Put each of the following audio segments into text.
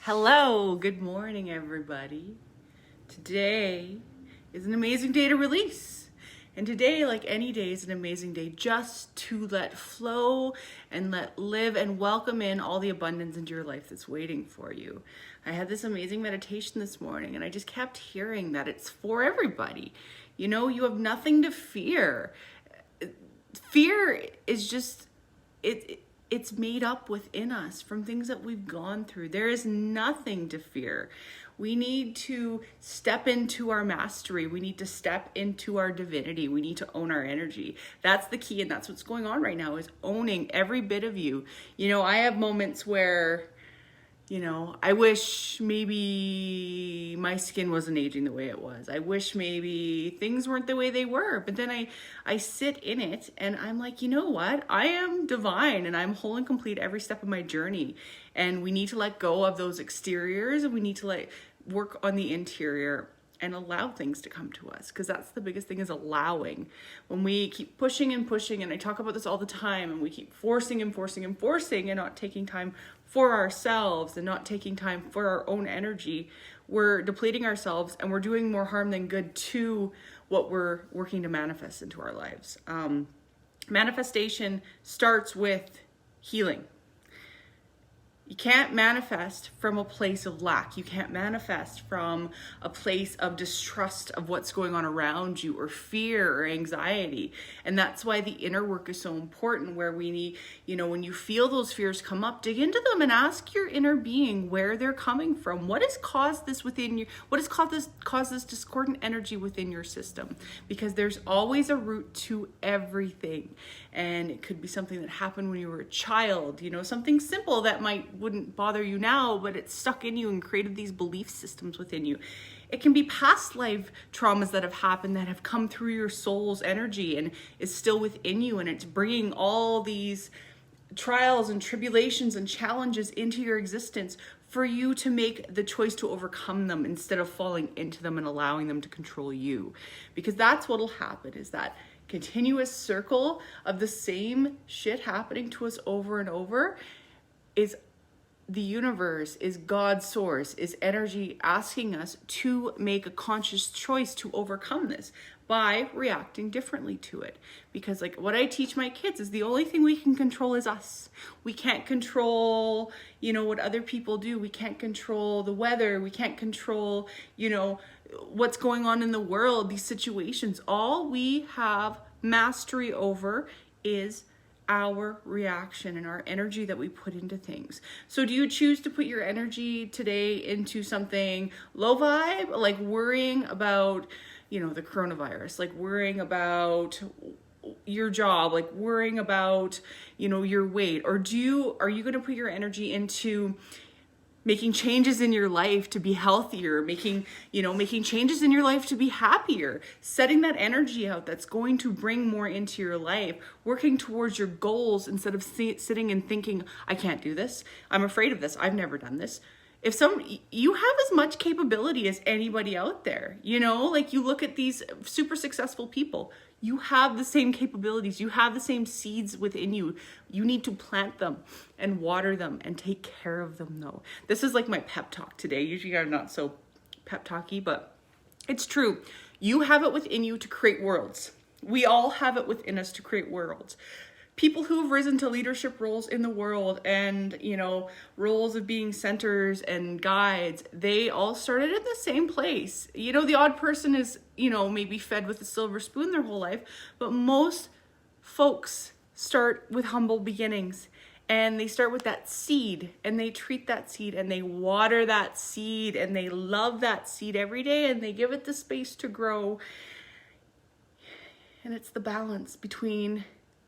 Hello, good morning, everybody. Today is an amazing day to release. And today, like any day, is an amazing day just to let flow and let live and welcome in all the abundance into your life that's waiting for you. I had this amazing meditation this morning and I just kept hearing that it's for everybody. You know, you have nothing to fear. Fear is just, it's made up within us from things that we've gone through. There is nothing to fear. We need to step into our mastery. We need to step into our divinity. We need to own our energy. That's the key, and that's what's going on right now, is owning every bit of you. You know, I have moments where, I wish maybe my skin wasn't aging the way it was. I wish maybe things weren't the way they were. But then I sit in it and I'm like, you know what? I am divine and I'm whole and complete every step of my journey. And we need to let go of those exteriors and we need to work on the interior and allow things to come to us, because that's the biggest thing, is allowing. When we keep pushing and pushing, and I talk about this all the time, and we keep forcing and forcing and forcing and not taking time for ourselves and not taking time for our own energy, we're depleting ourselves and we're doing more harm than good to what we're working to manifest into our lives. Manifestation starts with healing. You can't manifest from a place of lack. You can't manifest from a place of distrust of what's going on around you, or fear or anxiety. And that's why the inner work is so important, where we need, when you feel those fears come up, dig into them and ask your inner being where they're coming from. What has caused this within you? What has caused this discordant energy within your system? Because there's always a root to everything. And it could be something that happened when you were a child, something simple that wouldn't bother you now, but it's stuck in you and created these belief systems within you. It can be past life traumas that have happened, that have come through your soul's energy and is still within you, and it's bringing all these trials and tribulations and challenges into your existence for you to make the choice to overcome them instead of falling into them and allowing them to control you. Because that's what'll happen, is that continuous circle of the same shit happening to us over and over is the universe, is God's source, is energy asking us to make a conscious choice to overcome this by reacting differently to it. Because what I teach my kids is the only thing we can control is us. We can't control, what other people do. We can't control the weather. We can't control, what's going on in the world, these situations. All we have mastery over is our reaction and our energy that we put into things. So do you choose to put your energy today into something low vibe, like worrying about, the coronavirus, like worrying about your job, like worrying about, your weight? Or are you going to put your energy into making changes in your life to be healthier, making changes in your life to be happier, setting that energy out that's going to bring more into your life, working towards your goals instead of sitting and thinking, I can't do this, I'm afraid of this, I've never done this. You have as much capability as anybody out there, you look at these super successful people. You have the same capabilities. You have the same seeds within you. You need to plant them and water them and take care of them, though. This is like my pep talk today. Usually I'm not so pep talky, but it's true. You have it within you to create worlds. We all have it within us to create worlds. People who have risen to leadership roles in the world and, roles of being centers and guides, they all started in the same place. The odd person is, maybe fed with a silver spoon their whole life, but most folks start with humble beginnings, and they start with that seed, and they treat that seed, and they water that seed, and they love that seed every day, and they give it the space to grow. And it's the balance between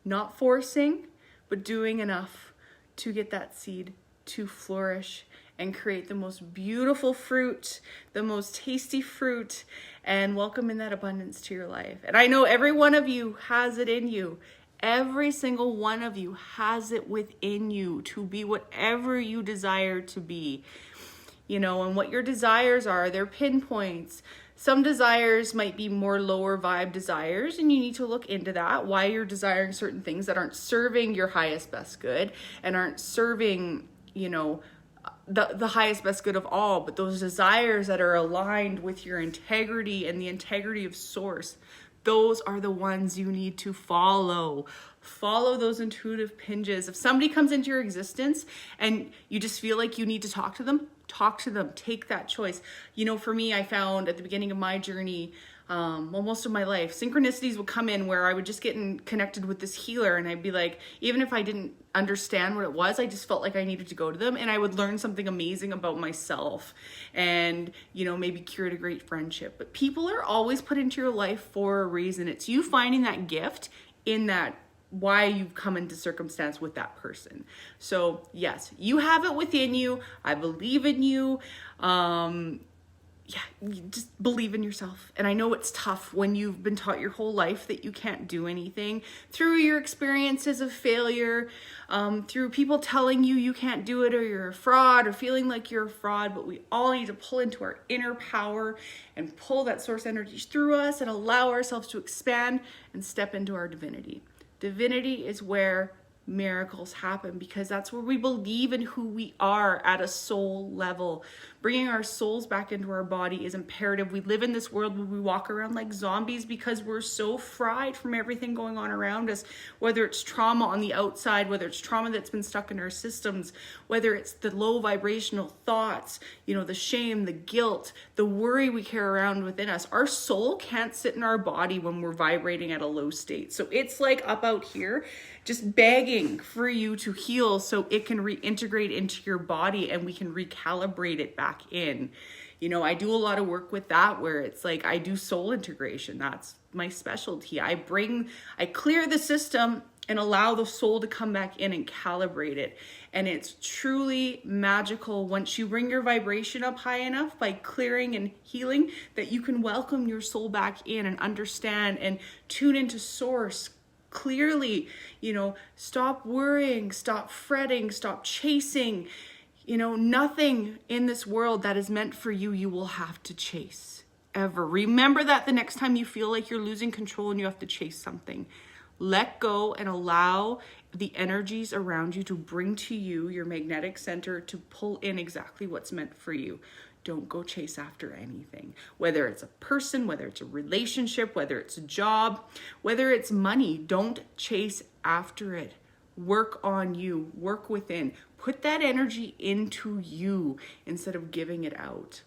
not forcing, but doing enough to get that seed to flourish and create the most beautiful fruit, the most tasty fruit, and welcome in that abundance to your life. And I know every one of you has it in you. Every single one of you has it within you to be whatever you desire to be. And what your desires are, they're pinpoints. Some desires might be more lower vibe desires, and you need to look into that, why you're desiring certain things that aren't serving your highest best good and aren't serving, the highest best good of all, but those desires that are aligned with your integrity and the integrity of source, those are the ones you need to follow. Follow those intuitive pinches. If somebody comes into your existence and you just feel like you need to talk to them, talk to them. Take that choice. You know, for me, I found at the beginning of my journey, most of my life, synchronicities would come in where I would just get connected with this healer, and I'd be like, even if I didn't understand what it was, I just felt like I needed to go to them, and I would learn something amazing about myself and, you know, maybe curate a great friendship. But people are always put into your life for a reason. It's you finding that gift in that why you've come into circumstance with that person. So yes, you have it within you. I believe in you. You just believe in yourself. And I know it's tough when you've been taught your whole life that you can't do anything, through your experiences of failure, through people telling you you can't do it or you're a fraud or feeling like you're a fraud. But we all need to pull into our inner power and pull that source energy through us and allow ourselves to expand and step into our divinity. Divinity is where miracles happen, because that's where we believe in who we are at a soul level. Bringing our souls back into our body is imperative. We live in this world where we walk around like zombies because we're so fried from everything going on around us, whether it's trauma on the outside, whether it's trauma that's been stuck in our systems, whether it's the low vibrational thoughts, you know, the shame, the guilt, the worry we carry around within us. Our soul can't sit in our body when we're vibrating at a low state. So it's like up out here, just begging for you to heal so it can reintegrate into your body and we can recalibrate it back in. You know, I do a lot of work with that where it's like I do soul integration. That's my specialty. I clear the system and allow the soul to come back in and calibrate it. And it's truly magical once you bring your vibration up high enough by clearing and healing that you can welcome your soul back in and understand and tune into source clearly. You know, stop worrying, stop fretting, stop chasing. You know, nothing in this world that is meant for you, you will have to chase ever. Remember that the next time you feel like you're losing control and you have to chase something. Let go and allow the energies around you to bring to you your magnetic center to pull in exactly what's meant for you. Don't go chase after anything, whether it's a person, whether it's a relationship, whether it's a job, whether it's money. Don't chase after it. Work on you, work within, put that energy into you instead of giving it out.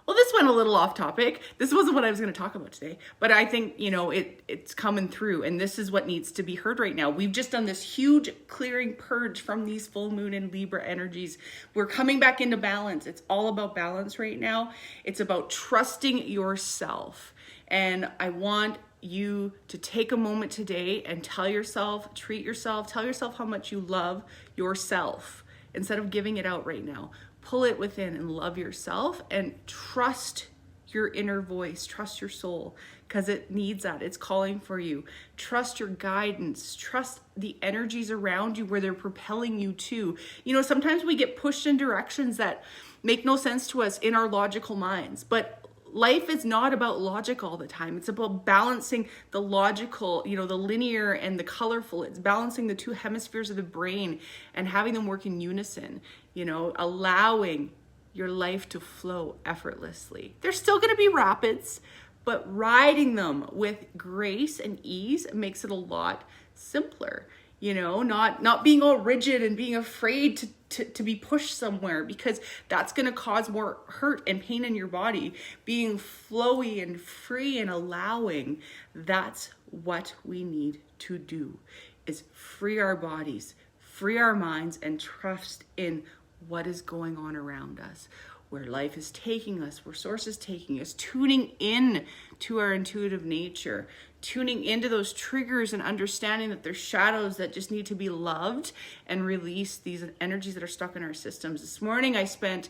Well, this went a little off topic. This wasn't what I was going to talk about today, but I think, you know, it's coming through, and this is what needs to be heard right now. We've just done this huge clearing purge from these full moon and Libra energies. We're coming back into balance. It's all about balance right now. It's about trusting yourself. And I want you to take a moment today and tell yourself, treat yourself, tell yourself how much you love yourself instead of giving it out right now. Pull it within and love yourself and trust your inner voice, trust your soul, because it needs that. It's calling for you. Trust your guidance, trust the energies around you where they're propelling you to. You know, sometimes we get pushed in directions that make no sense to us in our logical minds, but life is not about logic all the time. It's about balancing the logical, you know, the linear and the colorful. It's balancing the two hemispheres of the brain and having them work in unison, you know, allowing your life to flow effortlessly. There's still going to be rapids, but riding them with grace and ease makes it a lot simpler. You know, not being all rigid and being afraid to be pushed somewhere, because that's going to cause more hurt and pain in your body. Being flowy and free and allowing, that's what we need to do, is free our bodies, free our minds, and trust in what is going on around us, where life is taking us, where source is taking us, tuning in to our intuitive nature, tuning into those triggers and understanding that there's shadows that just need to be loved and release these energies that are stuck in our systems. This morning I spent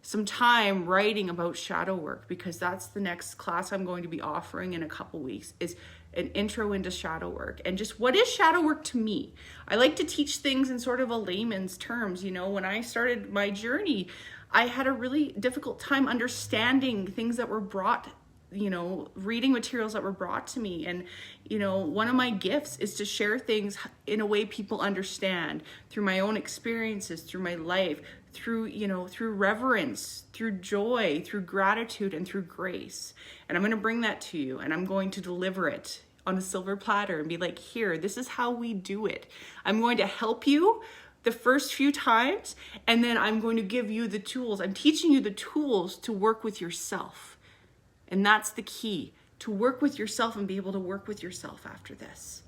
some time writing about shadow work, because that's the next class I'm going to be offering in a couple weeks, is an intro into shadow work. And just what is shadow work to me? I like to teach things in sort of a layman's terms. You know, when I started my journey, I had a really difficult time understanding things that were brought, you know, reading materials that were brought to me. And, you know, one of my gifts is to share things in a way people understand through my own experiences, through my life, through, you know, through reverence, through joy, through gratitude, and through grace. And I'm going to bring that to you, and I'm going to deliver it on a silver platter and be like, here, this is how we do it. I'm going to help you the first few times, and then I'm going to give you the tools. I'm teaching you the tools to work with yourself. And that's the key, to work with yourself and be able to work with yourself after this.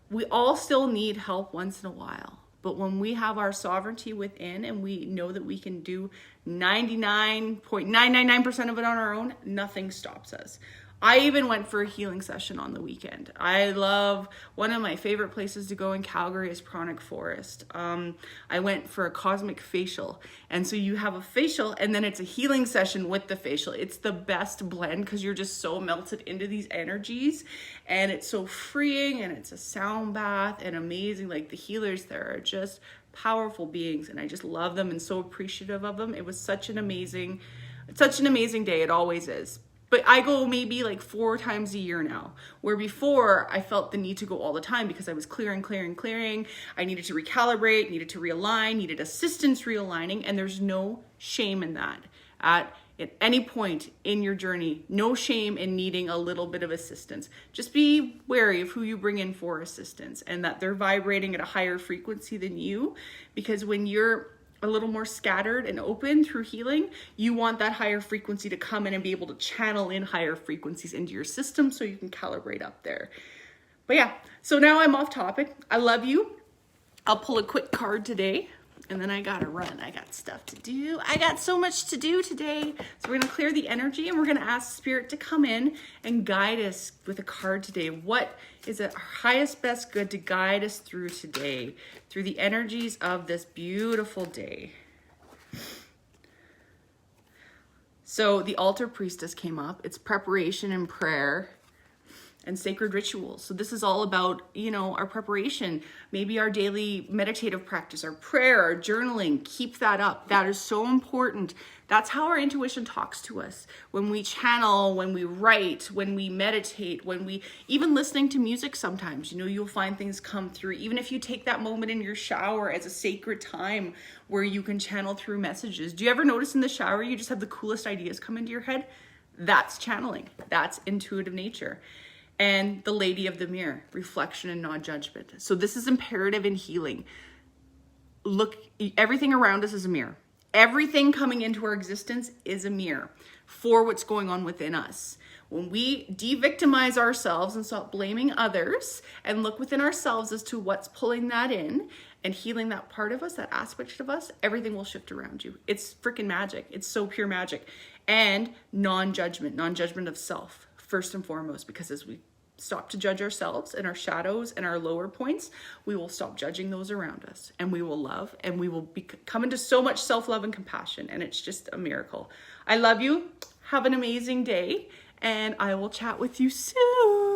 We all still need help once in a while. But when we have our sovereignty within and we know that we can do 99.999% of it on our own, nothing stops us. I even went for a healing session on the weekend. I love, one of my favorite places to go in Calgary is Chronic Forest. I went for a cosmic facial. And so you have a facial and then it's a healing session with the facial. It's the best blend because you're just so melted into these energies and it's so freeing and it's a sound bath and amazing. Like the healers there are just powerful beings and I just love them and so appreciative of them. It was such an amazing day. It always is. But I go maybe like 4 times a year now, where before I felt the need to go all the time because I was clearing. I needed to recalibrate, needed to realign, needed assistance realigning, and there's no shame in that. At any point in your journey, no shame in needing a little bit of assistance. Just be wary of who you bring in for assistance and that they're vibrating at a higher frequency than you, because when you're a little more scattered and open through healing, you want that higher frequency to come in and be able to channel in higher frequencies into your system so you can calibrate up there. But yeah, so now I'm off topic. I love you. I'll pull a quick card today and then I gotta run. I got stuff to do. I got so much to do today. So we're gonna clear the energy and we're gonna ask Spirit to come in and guide us with a card today. What is the highest, best good to guide us through today, through the energies of this beautiful day? So the altar priestess came up. It's preparation and prayer and sacred rituals. So this is all about, you know, our preparation, maybe our daily meditative practice, our prayer, our journaling. Keep that up. That is so important. That's how our intuition talks to us. When we channel, when we write, when we meditate, when we, even listening to music sometimes, you know, you'll find things come through. Even if you take that moment in your shower as a sacred time where you can channel through messages. Do you ever notice in the shower, you just have the coolest ideas come into your head? That's channeling. That's intuitive nature. And the Lady of the Mirror, reflection and non-judgment. So this is imperative in healing. Look, everything around us is a mirror. Everything coming into our existence is a mirror for what's going on within us. When we de-victimize ourselves and stop blaming others and look within ourselves as to what's pulling that in and healing that part of us, that aspect of us, everything will shift around you. It's freaking magic. It's so pure magic. And non-judgment of self. First and foremost, because as we stop to judge ourselves and our shadows and our lower points, we will stop judging those around us and we will love and we will come into so much self-love and compassion. And it's just a miracle. I love you. Have an amazing day and I will chat with you soon.